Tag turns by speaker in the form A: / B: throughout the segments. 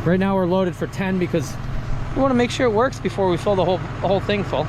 A: Right now we're loaded for 10 because we want to make sure it works before we fill the whole thing full.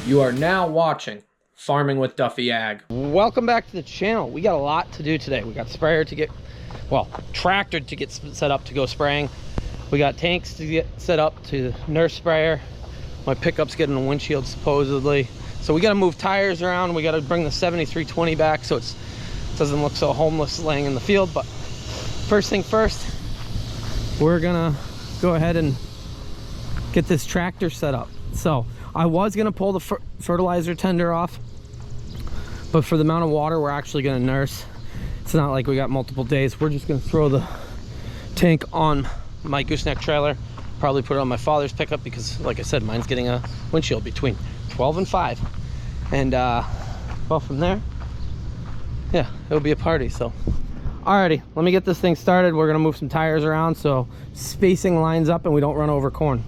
A: You are now watching Farming with Duffy Ag. Welcome back to the channel. We got a lot to do today. We got sprayer to get, well, tractor to get set up to go spraying. We got tanks to get set up to nurse sprayer. My pickup's getting a windshield supposedly. So we got to move tires around. We got to bring the 7320 back so it doesn't look so homeless laying in the field. But first thing first, we're gonna go ahead and get this tractor set up. So I was gonna pull the fertilizer tender off, but for the amount of water we're actually gonna nurse, it's not like we got multiple days. We're just gonna throw the tank on my gooseneck trailer, probably put it on my father's pickup because, like I said, mine's getting a windshield between 12 and 5. And well, from there, yeah, it'll be a party. So alrighty, let me get this thing started. We're gonna move some tires around so spacing lines up and we don't run over corn.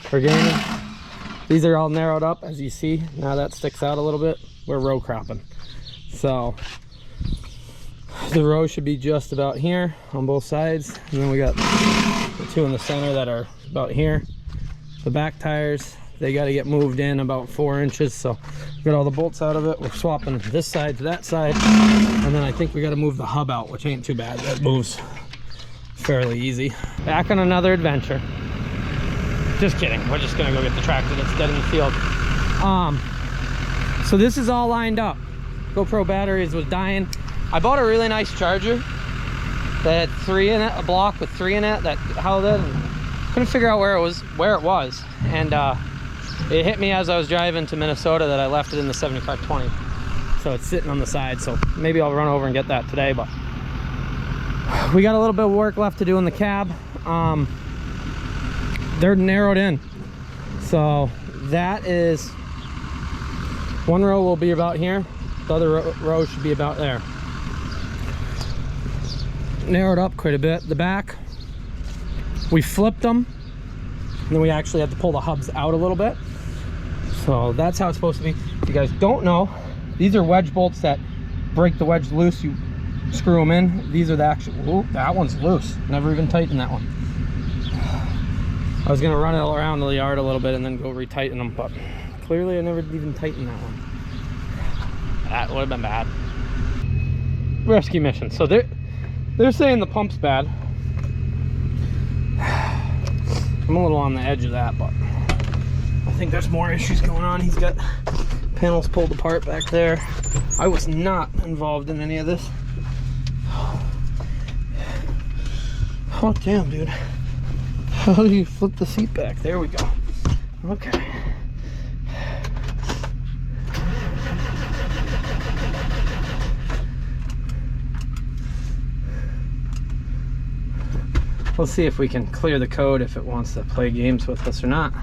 A: For gaining, these are all narrowed up, as you see. Now that sticks out a little bit. We're row cropping, so the row should be just about here on both sides, and then we got the two in the center that are about here. The back tires, they got to get moved in about 4 inches, so we got all the bolts out of it. We're swapping this side to that side, and then I think we got to move the hub out, which ain't too bad. That moves fairly easy. Back on another adventure. Just kidding, we're just gonna go get the tractor that's dead in the field. So this is all lined up. GoPro batteries was dying. I bought a really nice charger that had 3 in it, a block with 3 in it that held it, and couldn't figure out where it was. And it hit me as I was driving to Minnesota that I left it in the 7520. So it's sitting on the side, so maybe I'll run over and get that today. But we got a little bit of work left to do in the cab. They're narrowed in, so that is one row will be about here, the other row should be about there. Narrowed up quite a bit. The back, we flipped them, and then we actually had to pull the hubs out a little bit, so that's how it's supposed to be. If you guys don't know, these are wedge bolts that break the wedge loose. You screw them in. These are the actual, ooh, that one's loose, never even tightened that one. I was gonna run it around the yard a little bit and then go retighten them, but clearly I never even tightened that one. That would have been bad. Rescue mission. So they're saying the pump's bad. I'm a little on the edge of that, but I think there's more issues going on. He's got panels pulled apart back there. I was not involved in any of this. Oh damn, dude. How do you flip the seat back? There we go. Okay. We'll see if we can clear the code if it wants to play games with us or not.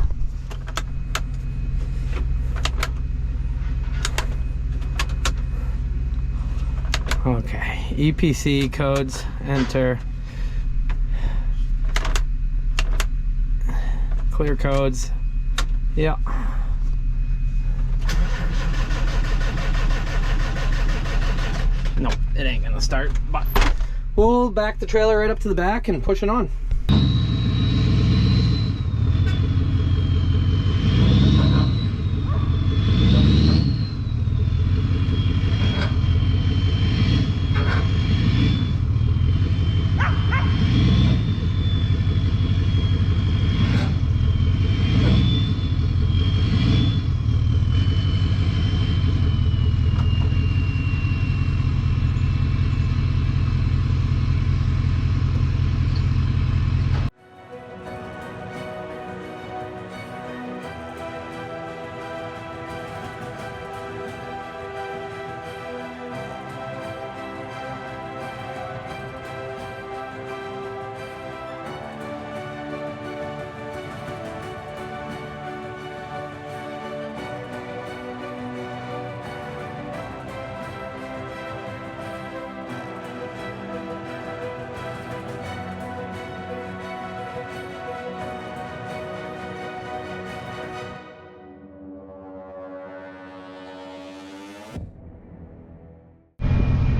A: Okay, EPC codes, enter. Clear codes, yeah. No, it ain't gonna start, but we'll back the trailer right up to the back and push it on.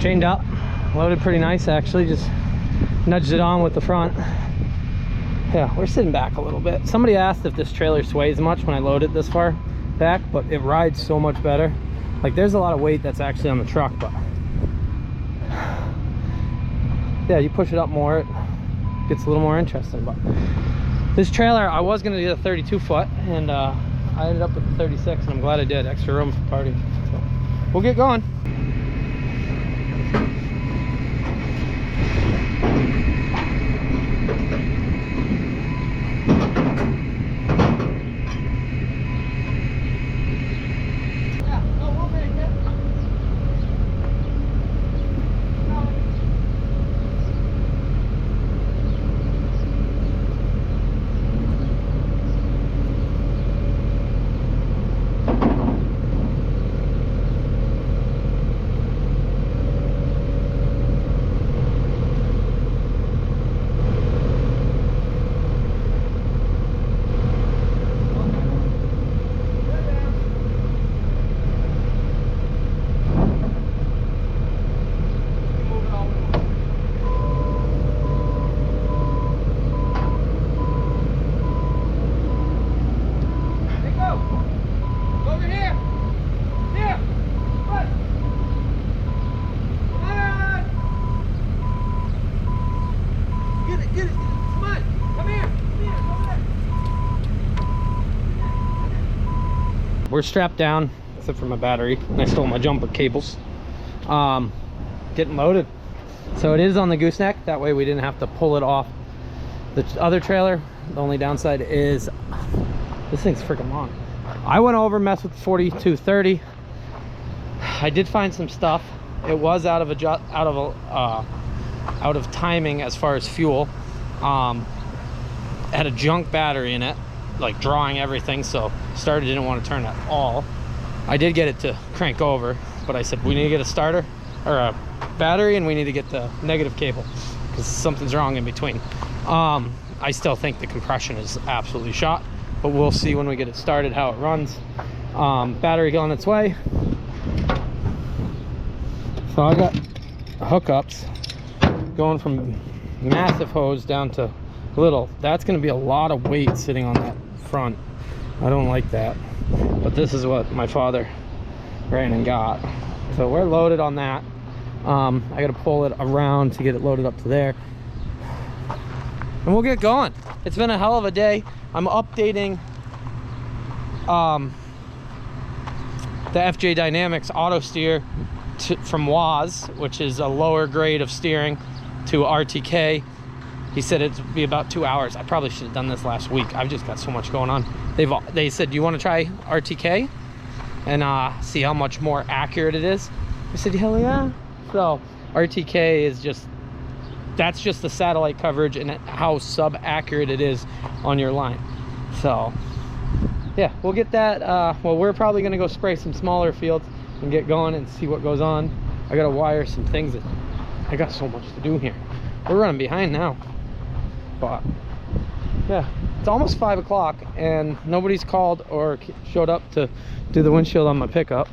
A: Chained up, loaded pretty nice actually, just nudged it on with the front. Yeah, we're sitting back a little bit. Somebody asked if this trailer sways much when I load it this far back, but it rides so much better. Like there's a lot of weight that's actually on the truck, but yeah, you push it up more, it gets a little more interesting. But this trailer, I was gonna get a 32 foot and I ended up with a 36 and I'm glad I did. Extra room for party. So we'll get going. We're strapped down except for my battery and I stole my jumper cables. Getting loaded, so it is on the gooseneck, that way we didn't have to pull it off the other trailer. The only downside is this thing's freaking long. I went over, messed with the 4230. I did find some stuff. It was out of timing as far as fuel. It had a junk battery in it, like drawing everything, so starter didn't want to turn at all. I did get it to crank over, but I said we need to get a starter or a battery and we need to get the negative cable because something's wrong in between. I still think the compression is absolutely shot, but we'll see when we get it started how it runs. Battery on its way. So I got hookups going from massive hose down to little. That's going to be a lot of weight sitting on that front. I don't like that, but this is what my father ran and got. So we're loaded on that. I got to pull it around to get it loaded up to there, and we'll get going. It's been a hell of a day. I'm updating the FJ Dynamics auto steer from WAS, which is a lower grade of steering, to RTK. He said it'd be about 2 hours. I probably should have done this last week. I've just got so much going on. They said, do you want to try RTK and see how much more accurate it is? I said, hell yeah. So RTK is just that's just the satellite coverage and how sub-accurate it is on your line. So yeah, we'll get that. Well, we're probably gonna go spray some smaller fields and get going and see what goes on. I gotta wire some things. That I got so much to do here. We're running behind now, but yeah, it's almost 5 o'clock and nobody's called or showed up to do the windshield on my pickup,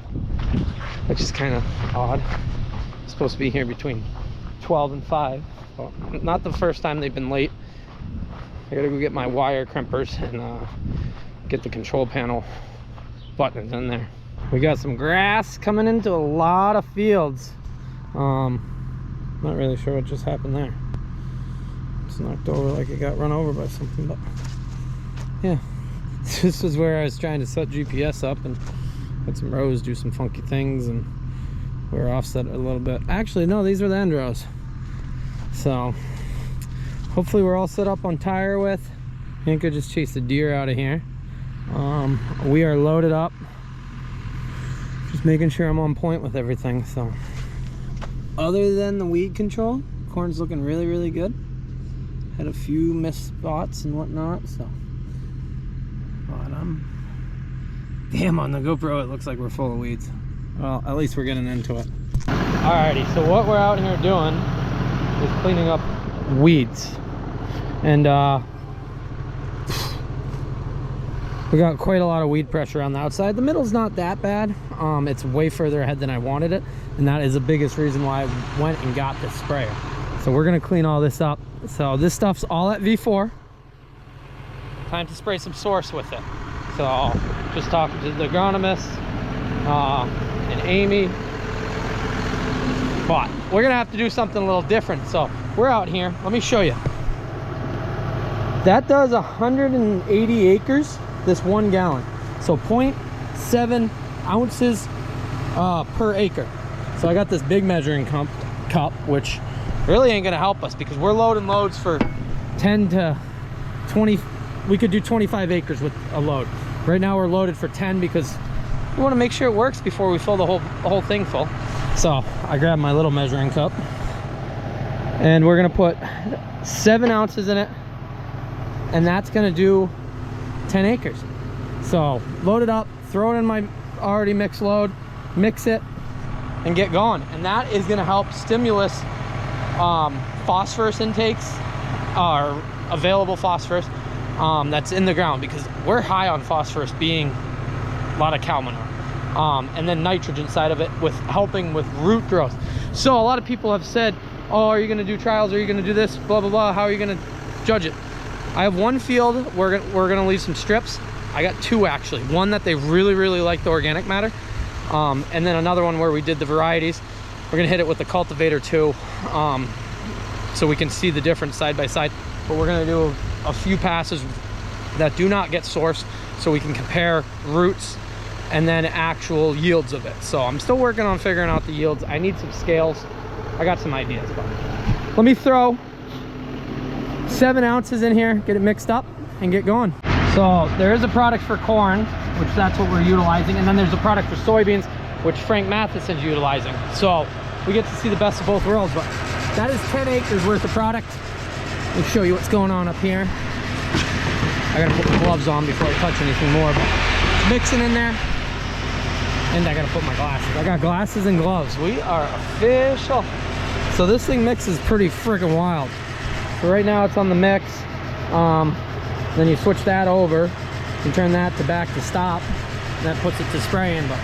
A: which is kind of odd. I'm supposed to be here between 12 and 5. Well, not the first time they've been late. I gotta go get my wire crimpers and get the control panel buttons in there. We got some grass coming into a lot of fields. Not really sure what just happened there. It's knocked over like it got run over by something, but yeah. This is where I was trying to set GPS up and let some rows do some funky things, and we were offset a little bit. Actually, no, these were the end rows. So hopefully we're all set up on tire width. I think I just chased a deer out of here. We are loaded up. Just making sure I'm on point with everything. So other than the weed control, corn's looking really, really good. Had a few missed spots and whatnot, so. But damn, on the GoPro it looks like we're full of weeds. Well, at least we're getting into it. Alrighty, so what we're out here doing is cleaning up weeds. And we got quite a lot of weed pressure on the outside. The middle's not that bad. It's way further ahead than I wanted it, and that is the biggest reason why I went and got this sprayer. So we're gonna clean all this up. So this stuff's all at V4. Time to spray some source with it. So just talking to the agronomist and Amy. But we're gonna have to do something a little different. So we're out here. Let me show you. That does 180 acres. This 1 gallon, so 0.7 ounces per acre. So I got this big measuring cup, which really ain't gonna help us because we're loading loads for 10 to 20. We could do 25 acres with a load. Right now we're loaded for 10 because we want to make sure it works before we fill the whole thing full. So I grabbed my little measuring cup and we're gonna put 7 ounces in it, and that's gonna do 10 acres. So load it up, throw it in my already mixed load, mix it, and get going. And that is going to help stimulus phosphorus intakes, or available phosphorus that's in the ground, because we're high on phosphorus being a lot of cow manure. And then nitrogen side of it with helping with root growth. So a lot of people have said, oh, are you going to do trials? Are you going to do this? Blah, blah, blah. How are you going to judge it? I have one field we're gonna leave some strips. I got 2 actually. One that they really, really like the organic matter, and then another one where we did the varieties. We're gonna hit it with the cultivator too, so we can see the difference side by side. But we're gonna do a few passes that do not get sourced, so we can compare roots and then actual yields of it. So I'm still working on figuring out the yields. I need some scales. I got some ideas, but let me throw 7 ounces in here, get it mixed up, and get going. So there is a product for corn, which that's what we're utilizing, and then there's a product for soybeans, which Frank Matheson's utilizing. So we get to see the best of both worlds. But that is 10 acres worth of product. Let me show you what's going on up here. I gotta put my gloves on before I touch anything more, but it's mixing in there. And I gotta put my glasses. I got glasses and gloves. We are official. So this thing mixes pretty freaking wild. So right now it's on the mix. Then you switch that over, you turn that to back to stop, and that puts it to spraying. But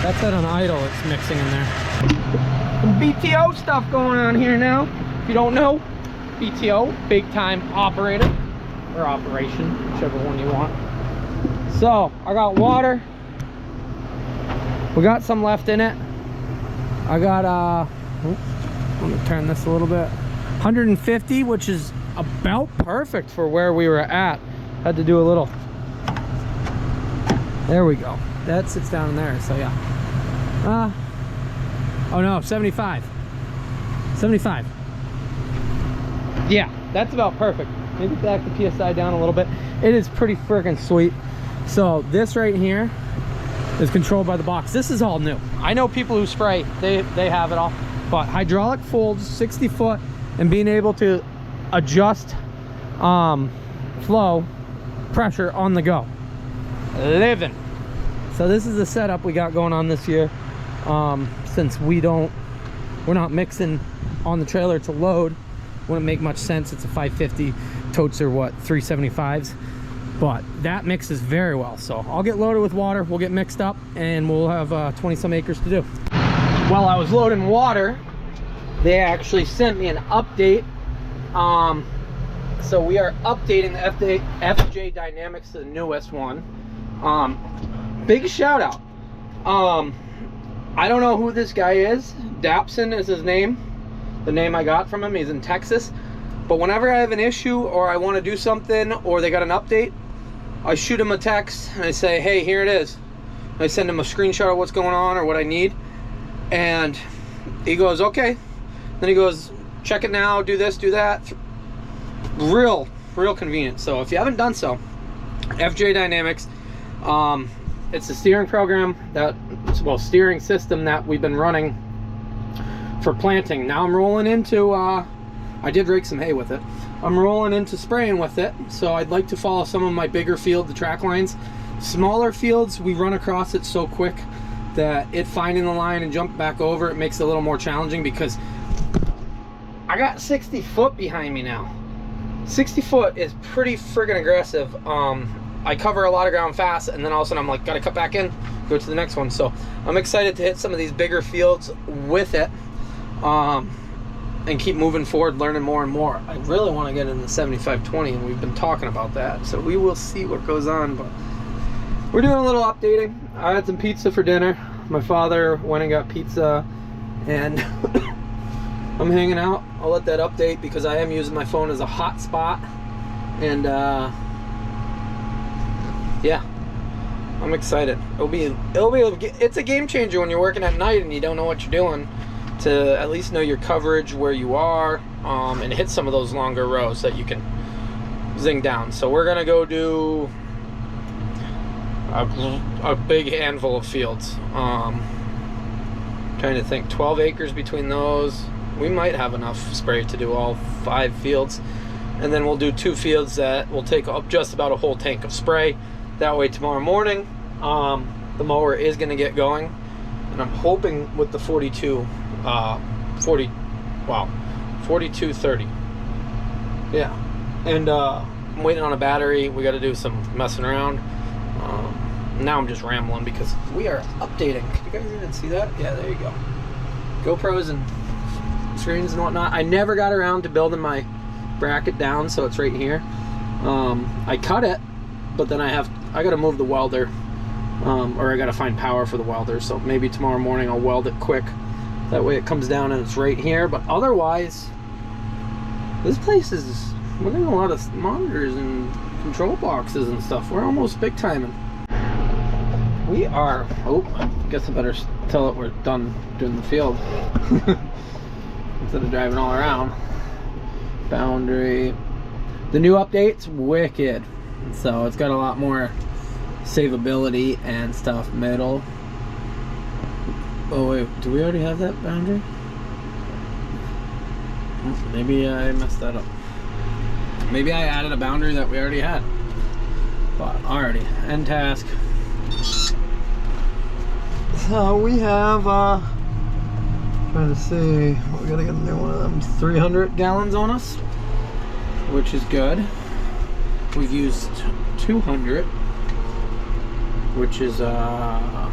A: that's at an idle, it's mixing in there. Some BTO stuff going on here now. If you don't know, BTO, big time operator, or operation, whichever one you want. So I got water. We got some left in it. I got let me turn this a little bit. 150, which is about perfect for where we were at. Had to do a little. There we go. That sits down in there. So yeah. Oh no, 75. 75. Yeah, that's about perfect. Maybe back the PSI down a little bit. It is pretty freaking sweet. So this right here is controlled by the box. This is all new. I know people who spray, they have it all. But hydraulic folds, 60 foot, and being able to adjust flow pressure on the go. Living. So this is the setup we got going on this year. Since we're not mixing on the trailer to load, wouldn't make much sense. It's a 550. Totes are what, 375s, but that mixes very well. So I'll get loaded with water, we'll get mixed up, and we'll have 20 some acres to do. While I was loading water, they actually sent me an update. So we are updating the FJ Dynamics to the newest one. Big shout out. I don't know who this guy is. Dapson is his name, the name I got from him. He's in Texas. But whenever I have an issue or I want to do something or they got an update, I shoot him a text and I say, hey, here it is. I send him a screenshot of what's going on or what I need, and he goes, okay. Then he goes, check it now, do this, do that. Real convenient. So if you haven't done so, FJ Dynamics, it's a steering program steering system that we've been running for planting. Now I'm rolling into I did rake some hay with it. I'm rolling into spraying with it, so I'd like to follow some of my bigger field, the track lines. Smaller fields, we run across it so quick that it finding the line and jump back over, it makes it a little more challenging because I got 60 foot behind me now. 60 foot is pretty friggin' aggressive. I cover a lot of ground fast, and then all of a sudden I'm like, gotta cut back in, go to the next one. So I'm excited to hit some of these bigger fields with it. And keep moving forward, learning more and more. I really want to get in the 75/20, and we've been talking about that, so we will see what goes on. But we're doing a little updating. I had some pizza for dinner. My father went and got pizza, and I'm hanging out. I'll let that update because I am using my phone as a hotspot, and yeah, I'm excited. It's a game changer when you're working at night and you don't know what you're doing, to at least know your coverage, where you are, and hit some of those longer rows that you can zing down. So we're gonna go do a big handful of fields. Trying to think, 12 acres between those. We might have enough spray to do all 5 fields, and then we'll do 2 fields that will take up just about a whole tank of spray. That way tomorrow morning the mower is gonna get going, and I'm hoping with the 4230. Yeah, and I'm waiting on a battery. We got to do some messing around. Now I'm just rambling because we are updating. Can you guys even see that? Yeah, there you go. GoPros and screens and whatnot. I never got around to building my bracket down, so it's right here. I cut it, but then I got to move the welder, or I got to find power for the welder. So maybe tomorrow morning I'll weld it quick. That way it comes down and it's right here. But otherwise, this place is, we're getting a lot of monitors and control boxes and stuff. We're almost big timing. We are, oh, I guess I better tell it we're done doing the field instead of driving all around. Boundary. The new update's wicked. So it's got a lot more savability and stuff. Middle. Oh wait, do we already have that boundary? Maybe I messed that up. Maybe I added a boundary that we already had. But alrighty, end task. So we have, trying to see, we gotta get a new one of them, 300 gallons on us, which is good. We've used 200, which is, yeah,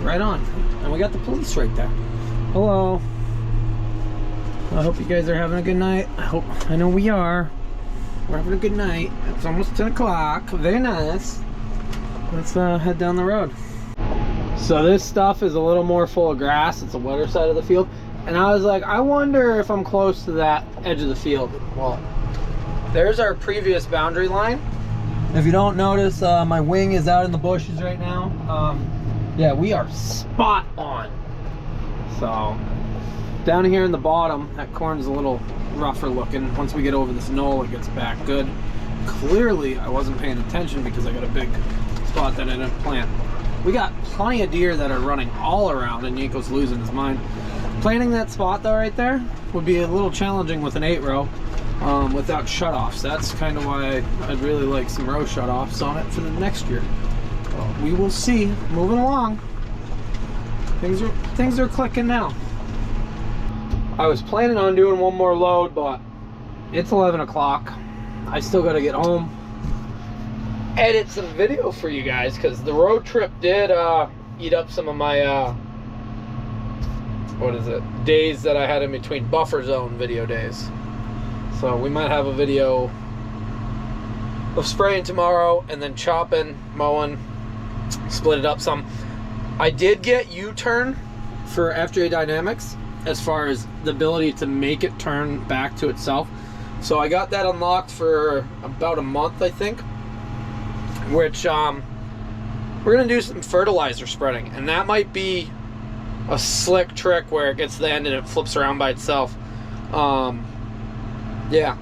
A: right on. And we got the police right there. Hello. I hope you guys are having a good night. I know we are. We're having a good night. It's almost 10 o'clock. Very nice. Let's head down the road. So this stuff is a little more full of grass. It's the wetter side of the field. And I was like, I wonder if I'm close to that edge of the field. Well, there's our previous boundary line. If you don't notice, my wing is out in the bushes right now. Yeah, we are spot on. So down here in the bottom, that corn's a little rougher looking. Once we get over this knoll, it gets back good. Clearly, I wasn't paying attention because I got a big spot that I didn't plant. We got plenty of deer that are running all around, and Yanko's losing his mind. Planting that spot though right there would be a little challenging with an 8-row without shutoffs. That's kind of why I'd really like some row shutoffs on it for the next year. We will see. Moving along. Things are clicking now. I was planning on doing one more load, but it's 11 o'clock. I still got to get home, edit some video for you guys, because the road trip did eat up some of my days that I had in between buffer zone video days. So we might have a video of spraying tomorrow and then chopping, mowing, split it up some. I did get U-turn for FJ Dynamics as far as the ability to make it turn back to itself. So I got that unlocked for about a month, I think, which we're gonna do some fertilizer spreading, and that might be a slick trick where it gets to the end and it flips around by itself. Yeah,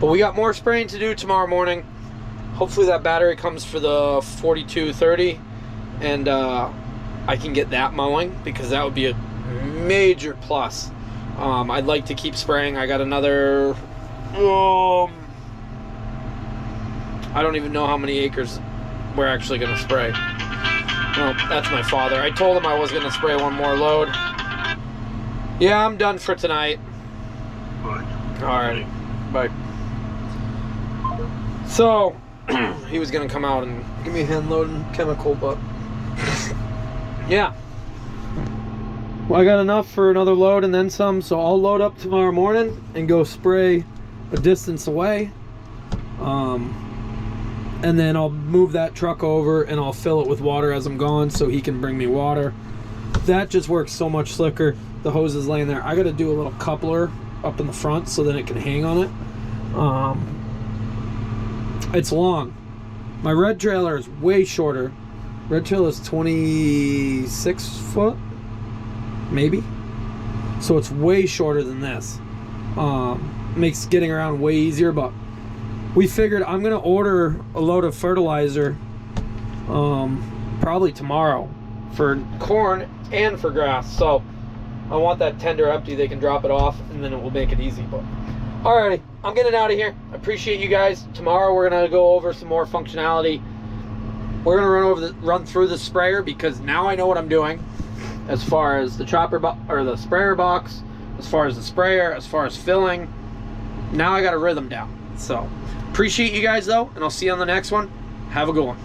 A: but we got more spraying to do tomorrow morning. Hopefully that battery comes for the 4230, and I can get that mowing, because that would be a major plus. I'd like to keep spraying. I got another I don't even know how many acres we're actually gonna spray. Well, that's my father. I told him I was gonna spray one more load. Yeah, I'm done for tonight. Alright, bye. So he was gonna come out and give me a hand loading chemical, but yeah. Well, I got enough for another load and then some, so I'll load up tomorrow morning and go spray a distance away. And then I'll move that truck over and I'll fill it with water as I'm going so he can bring me water. That just works so much slicker. The hose is laying there. I got to do a little coupler up in the front so that it can hang on it. It's long. My red trailer is way shorter. Red trailer is 26 foot, maybe. So it's way shorter than this. Makes getting around way easier, but we figured I'm gonna order a load of fertilizer probably tomorrow for corn and for grass. So I want that tender empty. They can drop it off and then it will make it easy. But alrighty, I'm getting out of here. I appreciate you guys. Tomorrow we're gonna go over some more functionality. We're gonna run through the sprayer, because now I know what I'm doing as far as the the sprayer box, as far as the sprayer, as far as filling. Now I got a rhythm down. So appreciate you guys though, and I'll see you on the next one. Have a good one.